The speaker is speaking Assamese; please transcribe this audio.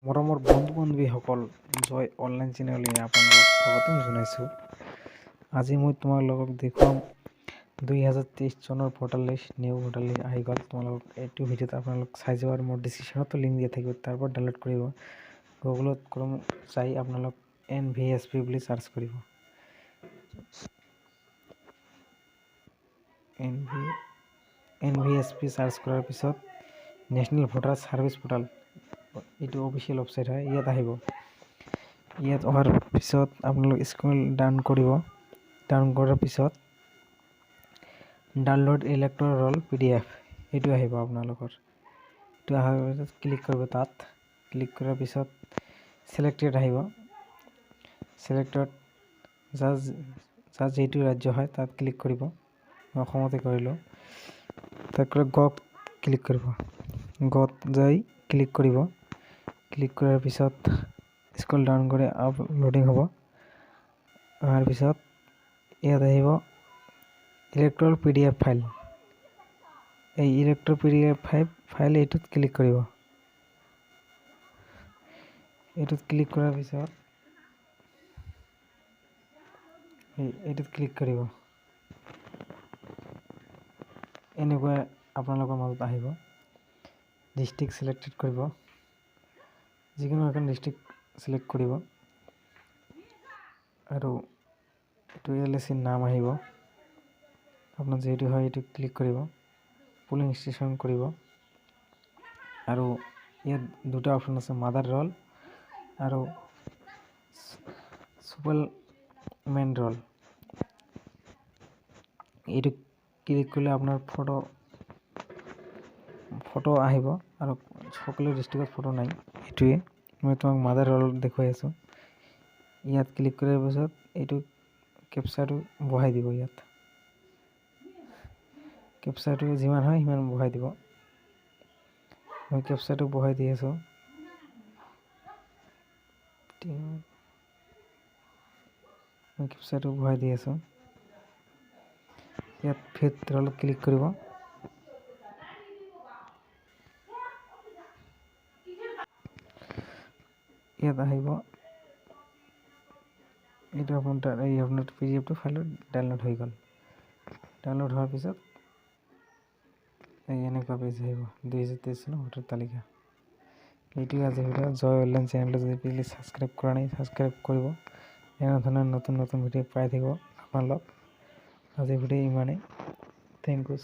মৰমৰ বন্ধু বান্ধৱীসকল, জয় অনলাইন চেনেললৈ আপোনালোকক স্বাগতম জনাইছোঁ। আজি মই তোমালোকক দেখুৱাম 2023 চনৰ voter list, new voter list আহি গ'ল। তোমালোকক এইটো ভিডিঅ'ত আপোনালোক চাই যাব আৰু মোৰ ডিছক্ৰিপশ্যনতো লিংক দিয়া থাকিব, তাৰ পৰা ডাউনলোড কৰিব। গুগলত ক্ৰম চাই আপোনালোক NVSP বুলি চাৰ্চ কৰিব। NVSP চাৰ্চ কৰাৰ পিছত নেশ্যনেল ভোটাৰ ছাৰ্ভিচ পৰ্টেল, এইটো অফিচিয়েল ৱেবছাইট হয়, ইয়াত আহিব। ইয়াত অহাৰ পিছত আপোনালোক স্ক্ৰল ডাউন কৰিব। ডাউন কৰাৰ পিছত ডাউনলোড ইলেক্টৰ ৰল PDF এইটো আহিব আপোনালোকৰ। এইটো অহাৰ পিছত ক্লিক কৰিব। তাত ক্লিক কৰাৰ পিছত ছিলেক্টেড আহিব। ছিলেক্টেড যাৰ যিটো ৰাজ্য হয় তাত ক্লিক কৰিব। মই অসমতে কৰিলোঁ। তাৰপৰা গত ক্লিক কৰিব। গত যাই ক্লিক কৰিব। ক্লিক কৰাৰ পিছত স্ক্ৰল ডাউন কৰি আপলোডিং হ'ব। অহাৰ পিছত ইয়াত আহিব ইলেক্ট্ৰল PDF ফাইল। এই ইলেক্ট্ৰল PDF ফাইল এইটোত ক্লিক কৰিব। এইটোত ক্লিক কৰাৰ পিছত এইটোত ক্লিক কৰিব। এনেকুৱা আপোনালোকৰ মাজত আহিব। ডিষ্ট্ৰিক্ট ছিলেক্টেড কৰিব। যিকোনো এখন ডিষ্ট্ৰিক্ট ছিলেক্ট কৰিব আৰু এইটো LSCৰ নাম আহিব। আপোনাৰ যিটো হয় এইটো ক্লিক কৰিব। পুলিং ষ্টেচন কৰিব আৰু ইয়াত দুটা অপশ্যন আছে, মাদাৰ ৰল আৰু ছুপাৰমেণ্ট ৰল। এইটো ক্লিক কৰিলে আপোনাৰ ফটো আহিব আৰু সকলো ডিষ্ট্ৰিক্টত ফটো নাই। এইটোৱে মই তোমাক মাদাৰ ৰল দেখুৱাই আছোঁ। ইয়াত ক্লিক কৰাৰ পিছত এইটো কেপচাৰটো বহাই দিব। ইয়াত কেপচাৰটো যিমান হয় সিমান বহাই দিব। মই কেপচাৰটো বহাই দি আছোঁ। ইয়াত ফিফথ ৰলত ক্লিক কৰিব। ইয়াত আহিব। এইটো আপোনাৰ PDFটো ফাইলত ডাউনলোড হৈ গ'ল। ডাউনলোড হোৱাৰ পিছত এনেকুৱা পেজ আহিব 2023 চনৰ ভোটাৰ তালিকা। এইটোৱে আজিৰ ভিডিঅ'। জয় অনলাইন চেনেলটো যদি প্লিজ ছাবস্ক্ৰাইব কৰা নাই, ছাবস্ক্ৰাইব কৰিব। এনে ধৰণৰ নতুন ভিডিঅ' পাই থাকিব আপোনালোক। আজিৰ ভিডিঅ' ইমানেই। Thank U.